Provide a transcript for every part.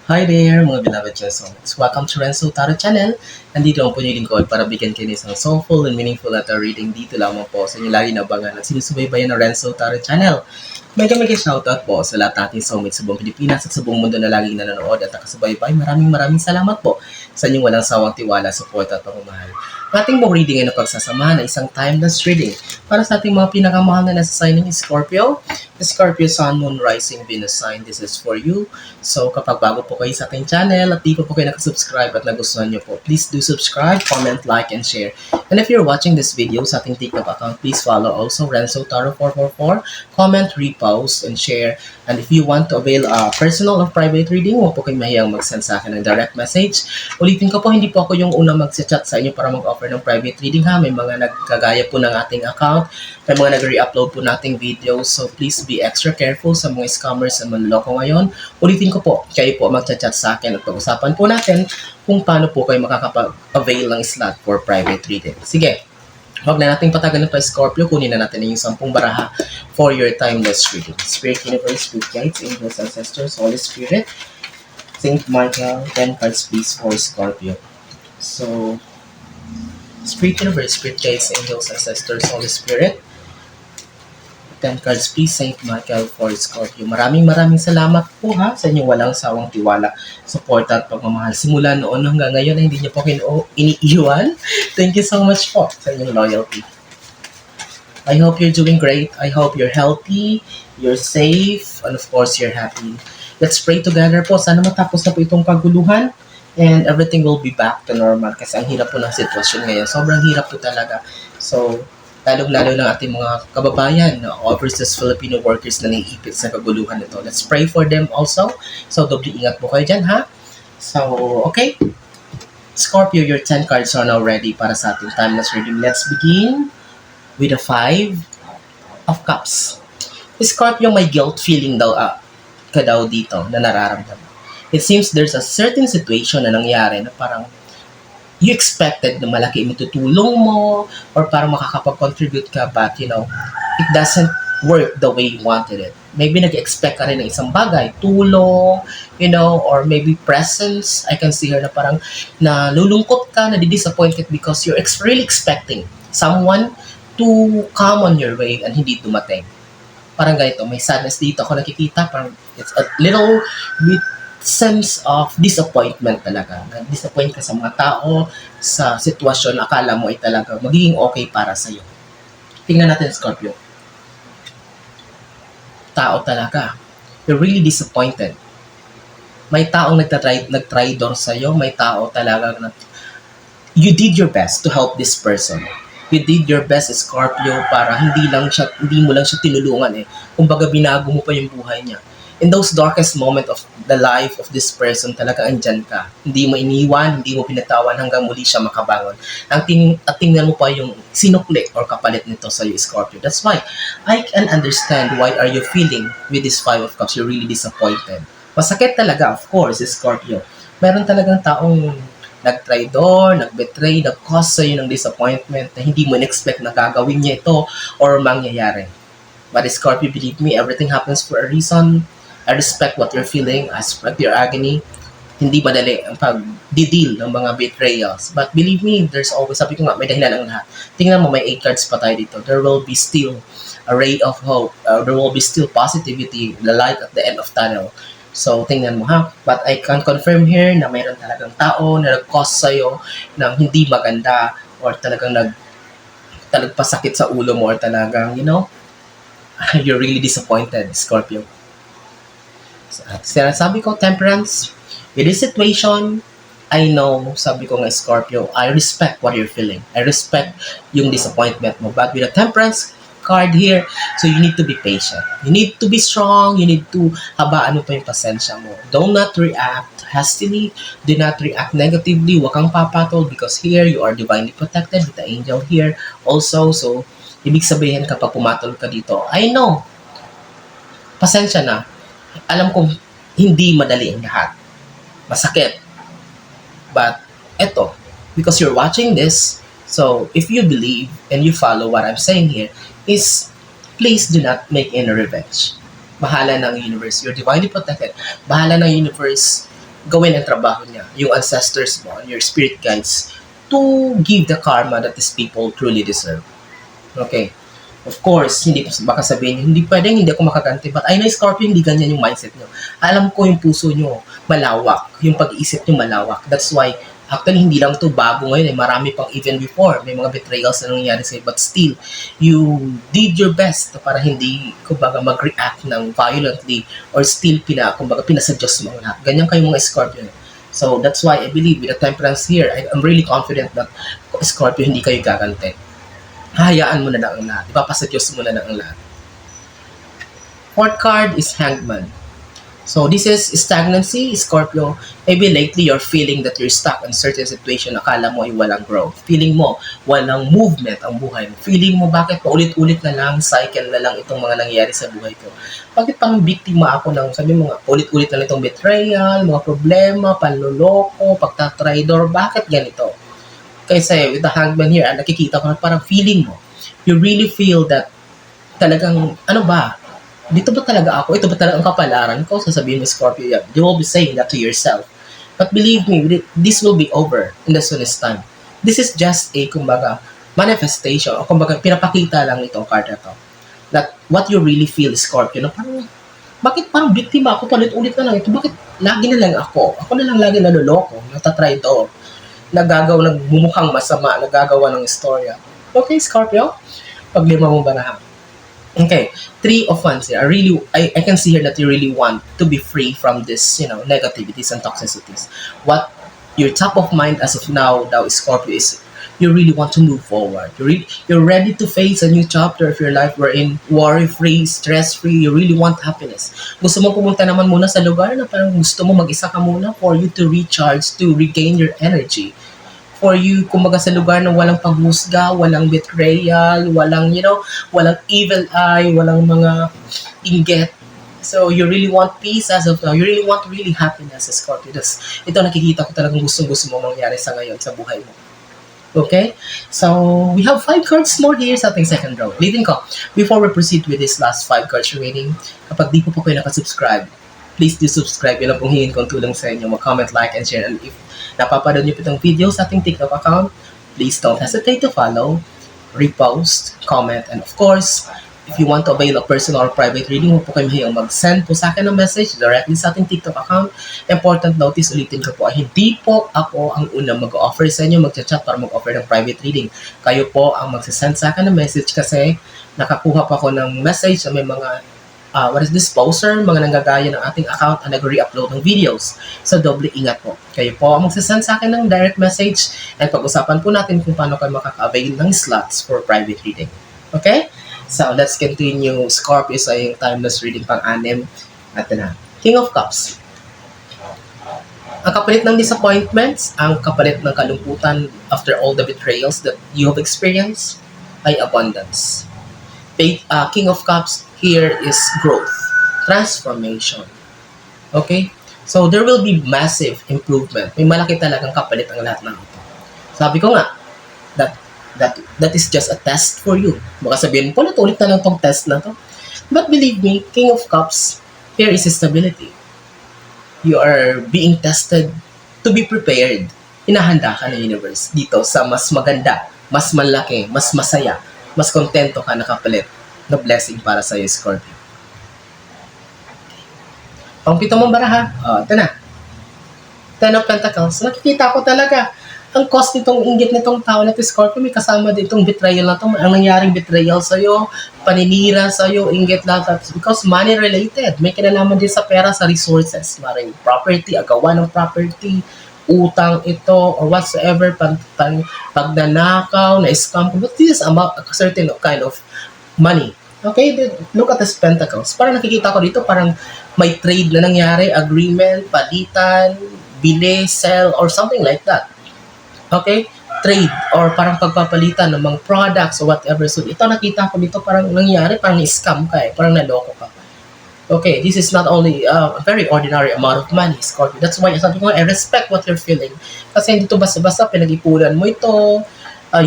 Hi there, mga beloved Chessons. Welcome to Renzo Tarot Channel. Nandito ang po yung lingkod para bigyan kayo ng isang soulful and meaningful letter reading dito lamang po sa inyo lagi na abangan at sinusubaybayan ng Renzo Tarot Channel. Mega shoutout po sa lahat nating soulmates sa buong Pilipinas at sa buong mundo na laging nanonood at nakasubaybay. Maraming salamat po sa inyong walang sawang tiwala, support at pagmamahal. Ating pong reading ay napagsasamahan na isang timeless reading para sa ating mga pinakamahal na nasa sign ng Scorpio. Scorpio, Sun, Moon, Rising, Venus sign, this is for you. So kapag bago po kayo sa ating channel at di po kayo nakasubscribe at nagustuhan nyo po, please do subscribe, comment, like, and share. And if you're watching this video sa ating TikTok account, please follow also Renzo Taro 444, comment, repost, and share. And if you want to avail a personal or private reading, huwag po kayong mahiyang mag-send sa akin ng direct message. Ulitin ko po, hindi po ako yung unang mag-chat sa inyo para mag-offer ng private reading ha. May mga nagkagaya po ng ating account, may mga nag-re-upload po nating videos, so please be extra careful sa mga scammers na manloloko ngayon. Ulitin ko po, kayo po mag-chat sa akin at pag-usapan po natin kung paano po kayo makakapag-avail ng slot for private reading. Sige, huwag na nating patagalin pa Scorpio, kunin na natin yung 10 baraha for your timeless reading. Spirit Universe, Spirit Guides, Angels, Ancestors, Holy Spirit, Saint Michael, 10 cards please for Scorpio. So, Spirit Universe, Spirit Guides, Angels, Ancestors, Holy Spirit, 10 cards please, Saint Michael for Scorpio. Maraming salamat po ha sa inyong walang sawang tiwala, support at pagmamahal. Simula noon hanggang ngayon hindi niyo po iniiwan. Thank you so much po sa inyong loyalty. I hope you're doing great. I hope you're healthy, you're safe, and of course you're happy. Let's pray together po. Sana matapos na po itong kaguluhan and everything will be back to normal kasi ang hirap po ng sitwasyon ngayon. Sobrang hirap po talaga. So, lalong-lalo ng ating mga kababayan, overseas Filipino workers na naiipit sa kaguluhan nito. Let's pray for them also. So, doble ingat po kayo dyan, ha? So, okay. Scorpio, your 10 cards are now ready para sa ating timeless reading. Let's begin with the 5 of Cups. Scorpio, may guilt feeling daw ka daw dito na nararamdaman. It seems there's a certain situation na nangyari na parang you expected na malaki yung tutulong mo or parang makakapag-contribute ka but it doesn't work the way you wanted it. Maybe nag-expect ka rin ng isang bagay, tulong, or maybe presence. I can see her na parang nalulungkot ka, na-disappointed because you're really expecting someone to come on your way and hindi dumating. Parang ganito, may sadness dito ako nakikita, parang it's a little bit sense of disappointment talaga. Na-disappoint ka sa mga tao, sa sitwasyon, akala mo ay talaga magiging okay para sa'yo. Tingnan natin, Scorpio. Tao talaga. You're really disappointed. May taong nag-tridor sa'yo, may tao talaga na you did your best to help this person. You did your best, Scorpio, para hindi mo lang siya tinulungan eh. Kumbaga binago mo pa yung buhay niya. In those darkest moment of the life of this person, talaga andyan ka. Hindi mo iniwan, hindi mo pinatawan hanggang muli siya makabangon. At tingnan mo pa yung sinukli or kapalit nito sa iyo, Scorpio. That's why I can understand why are you feeling with this 5 of Cups. You're really disappointed. Masakit talaga, of course, Scorpio. Meron talagang taong nag-tridor, nag-betray, nag-cause sa'yo ng disappointment na hindi mo in-expect na gagawin niya ito or mangyayari. But Scorpio, believe me, everything happens for a reason. I respect what you're feeling. I respect your agony. Hindi madali ang pag-deal ng mga betrayals. But believe me, there's always, sabi ko nga, may dahilan ang lahat. Tingnan mo, may 8 cards pa tayo dito. There will be still a ray of hope. There will be still positivity, the light at the end of tunnel. So, tingnan mo ha. But I can confirm here na mayroon talagang tao na nag-cause sa'yo ng hindi maganda or talagang pasakit sa ulo mo or talagang, you're really disappointed, Scorpio. Sabi ko, Temperance, with this situation, I know, sabi ko nga, Scorpio, I respect what you're feeling. I respect yung disappointment mo. But with a Temperance card here, so you need to be patient. You need to be strong. You need to habaan mo pa yung pasensya mo. Do not react hastily. Do not react negatively. Huwag kang papatol because here you are divinely protected with the angel here also. So, ibig sabihin kapag pumatol ka dito, I know, pasensya na. Alam kong hindi madali ang lahat. Masakit. But, eto, because you're watching this, so if you believe and you follow what I'm saying here, is please do not make any revenge. Bahala ng universe. You're divinely protected. Bahala ng universe gawin ang trabaho niya, yung ancestors mo, your spirit guides, to give the karma that these people truly deserve. Okay. Of course, hindi baka sabihin, hindi pwedeng hindi ako makaganti. But I know, Scorpio, hindi ganyan yung mindset nyo. Alam ko yung puso nyo malawak. Yung pag-iisip nyo malawak. That's why, actually, hindi lang to bago ngayon. Marami pang even before. May mga betrayals na nangyari sa'yo. But still, you did your best para hindi, kumbaga, mag-react ng violently or still, kumbaga, pinasadyos mo lahat. Ganyan kayo mga Scorpio. So, that's why I believe with the temperance here, I'm really confident that Scorpio, hindi kayo gaganti. Hayaan mo na lang ang lahat. Ipapasadyos mo na lang ang lahat. Fourth card is Hangman. So this is stagnancy, Scorpio. Maybe lately you're feeling that you're stuck in certain situation. Akala mo ay walang growth. Feeling mo walang movement ang buhay mo. Feeling mo bakit paulit-ulit na lang, cycle na lang itong mga nangyayari sa buhay ko. Bakit pang biktima ako ng, sabi mo nga, ulit-ulit na lang itong betrayal, mga problema, panloloko, pagtatraidor. Bakit ganito? Kasi with the Hangman here, nakikita ko na parang feeling mo, you really feel that talagang, ano ba, dito ba talaga ako? Ito ba talaga ang kapalaran ko? Sasabihin mo, Scorpio, yeah, you will be saying that to yourself. But believe me, this will be over in the soonest time. This is just a, kumbaga, manifestation, o kumbaga, pinapakita lang itong card na to. That what you really feel, Scorpio, na parang, bakit parang biktima ako, palit-ulit na lang ito? Bakit lagi na lang ako? Ako na lang lagi naloloko, nagtatraidor, nagmumukhang masama, nagagawa ng istorya. Okay, Scorpio? Paglima mong baraha. Okay, 3 of Wands here. I can see here that you really want to be free from this, negativities and toxicities. What your top of mind as of now, Scorpio, is you really want to move forward. You're ready to face a new chapter of your life wherein worry-free, stress-free, you really want happiness. Gusto mo pumunta naman muna sa lugar na parang gusto mo mag-isa ka muna for you to recharge, to regain your energy. For you, kumbaga sa lugar na walang paghusga, walang betrayal, walang evil eye, walang mga inggit. So, you really want peace as of now. You really want happiness, Scorpio. Ito nakikita ko talagang gustong-gusto mo mangyari sa ngayon sa buhay mo. Okay? So, we have 5 cards more here sa ating second row. Ulitin ko, before we proceed with this last 5 cards remaining, kapag di po kayo nakasubscribe, please do subscribe. Yun ang pong hingin kong tulong sa inyo. Mag-comment, like, and share. And if napapanood nyo po itong video sa ating TikTok account, please don't hesitate to follow, repost, comment, and of course, if you want to avail a personal or private reading, huwag po kayo mahiyang mag-send po sa akin ng message directly sa ating TikTok account. Important notice, ulitin ko po, hindi po ako ang unang mag-offer sa inyo, mag-chat para mag-offer ng private reading. Kayo po ang mag-send sa akin ng message kasi nakakuha pa ako ng message na may mga poster, mga nanggagaya ng ating account at nag-re-upload ng videos. So, doble ingat po. Kayo po ang magsasend sa akin ng direct message at pag-usapan po natin kung paano kayo makaka-avail ng slots for private reading. Okay? So, let's continue. Scorpio sa yung timeless reading pang-anim. At na, King of Cups. Ang kapalit ng disappointments, ang kapalit ng kalungkutan after all the betrayals that you have experienced ay abundance. King of Cups here is growth, transformation. Okay? So, there will be massive improvement. May malaki talagang kapalit ang lahat ng ito. Sabi ko nga, that is just a test for you. Baka sabihin, ulit na lang tong test na to. But believe me, King of Cups, here is stability. You are being tested to be prepared. Hinahanda ka ng universe dito sa mas maganda, mas malaki, mas masaya, mas kontento ka nakapalit na blessing para sa iyo, Scorpio. Pang-pito mong baraha. Ito na. 10 of Pentacles. Nakikita ko talaga ang cost nitong inggit nitong tao na ito, Scorpio. May kasama ditong betrayal na ito. Ang nangyaring betrayal sa'yo, paninira sa'yo, inggit lahat. Because money related. May kinalaman din sa pera, sa resources. Maring property, agawan ng property, utang ito, or whatsoever, pagnanakaw, na-scam. But this is about a certain kind of money. Okay, look at this Pentacles. Parang nakikita ko dito, parang may trade na nangyari, agreement, palitan, bili, sell, or something like that. Okay? Trade, or parang pagpapalitan ng mga products or whatever. So, ito nakita ko dito, parang nangyari, parang scam ka parang naloko ka. Okay, this is not only a very ordinary amount of money, Scorpio. That's why, sabi ko, I respect what you're feeling. Kasi hindi ito basta-basta, pinag-ipunan mo ito,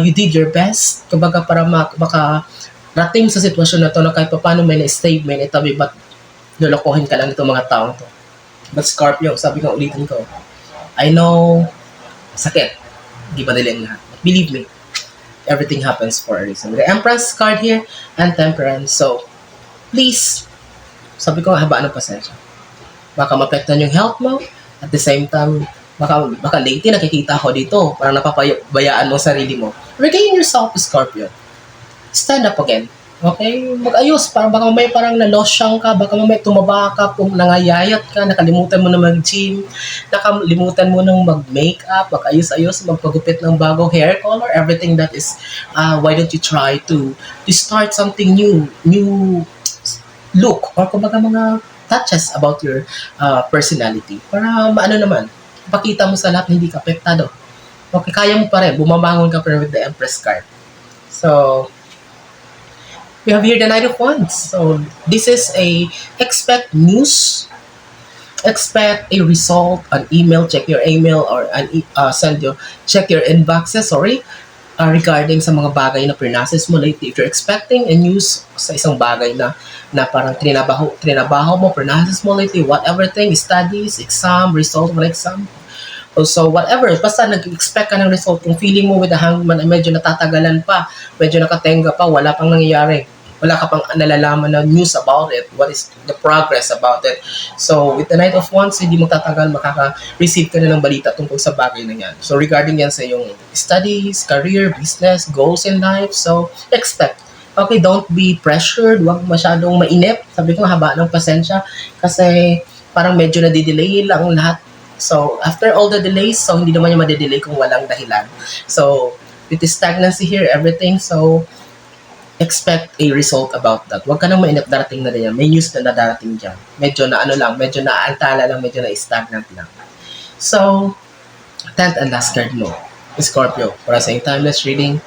you did your best, kumbaga para rating sa sitwasyon na to na kahit paano may na-stay, may na-tabi, but lolokohin ka lang itong mga taong to. But Scorpio, sabi ko, ulitin ko, I know, sakit. Di madali ang lahat. But believe me, everything happens for a reason. The Empress card here and Temperance. So, please, sabi ko, habaan ng pasensya. Baka mapektan yung health mo. At the same time, baka lately nakikita ko dito, parang napapabayaan mo sarili mo. Regain yourself, Scorpio. Stand up again. Okay? Mag-ayos. Baka may parang nalosyang ka, baka may tumaba ka, kung nangayayat ka, nakalimutan mo na mag-gym, nakalimutan mo nang mag-makeup, mag-ayos-ayos, magpagupit ng bagong hair color, everything that is, why don't you try to start something new look, or kumbaga mga touches about your personality. Para maano naman, pakita mo sa lahat na hindi ka apektado. Okay, kaya mo pa rin, bumabangon ka pa rin with the Empress card. So, we have here the Knight of Wands. So, this is expect news, expect a result, an email, check your email, or check your inboxes, regarding sa mga bagay na pinases mo lately. If you're expecting a news sa isang bagay na parang trinabaho mo, pinases mo lately, whatever thing, studies, exam, result of an exam, so whatever, basta nag-expect ka ng result, kung feeling mo with the Hangman ay medyo natatagalan pa, medyo nakatenga pa, wala pang nangyayari, wala ka pang nalalaman na news about it, what is the progress about it. So with the Knight of Wands, hindi mo tatagal, makaka-receive ka na ng balita tungkol sa bagay na yan. So regarding yan sa iyong studies, career, business, goals in life, so expect. Okay, don't be pressured, huwag masyadong mainip. Sabi ko, haba ng pasensya kasi parang medyo nadidelay lang lahat. So, after all the delays, so hindi naman yung madidelay kung walang dahilan. So, with the stagnancy here, everything, so expect a result about that. Huwag ka nang mainip, darating na rin yan. May news na darating dyan. Medyo na medyo naantala lang, medyo na stagnant lang. So, 10th and last card mo, Scorpio, para sa timeless reading,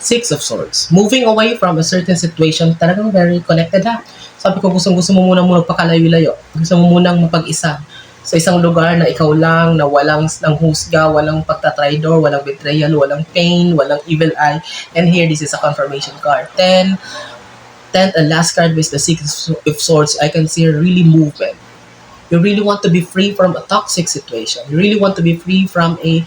Six of Swords. Moving away from a certain situation, talagang very connected ha. Sabi ko, gusto mo munang magpakalayo-layo. Gusto mo munang mapag-isa sa isang lugar na ikaw lang, na walang husga, walang pagtatraidor, walang betrayal, walang pain, walang evil eye. And here, this is a confirmation card. 10th and last card with the Six of Swords, I can see really movement. You really want to be free from a toxic situation. You really want to be free from a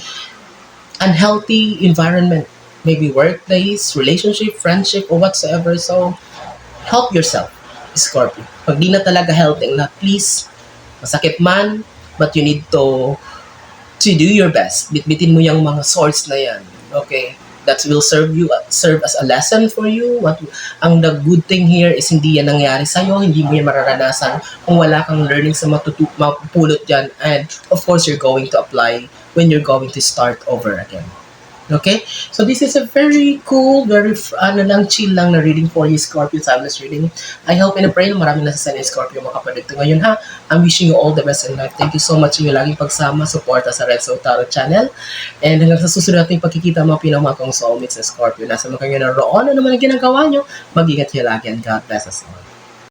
unhealthy environment. Maybe workplace, relationship, friendship, or whatsoever. So, help yourself, Scorpio. Pag di na talaga healthy na, please, masakit man, but you need to do your best. Bitbitin mo yung mga swords na yan. Okay? That will serve as a lesson for you. Ang the good thing here is hindi yan nangyari sa'yo, hindi mo yan mararanasan kung wala kang learning sa mapupulot dyan. And of course, you're going to apply when you're going to start over again. Okay? So this is a very cool, very chill lang na reading for you, Scorpio, timeless reading. I hope and pray na maraming nasasanay Scorpio makapredicto ngayon ha. I'm wishing you all the best in life. Thank you so much yung laging pagsama, suporta sa Red Soul Tarot Channel. And hanggang sa susunod nating pagkikita mga pinamakong soulmates sa Scorpio. Nasa mga kayo na roon, ano naman ang ginagawa nyo, mag-ingat kayo lagi and God bless us all.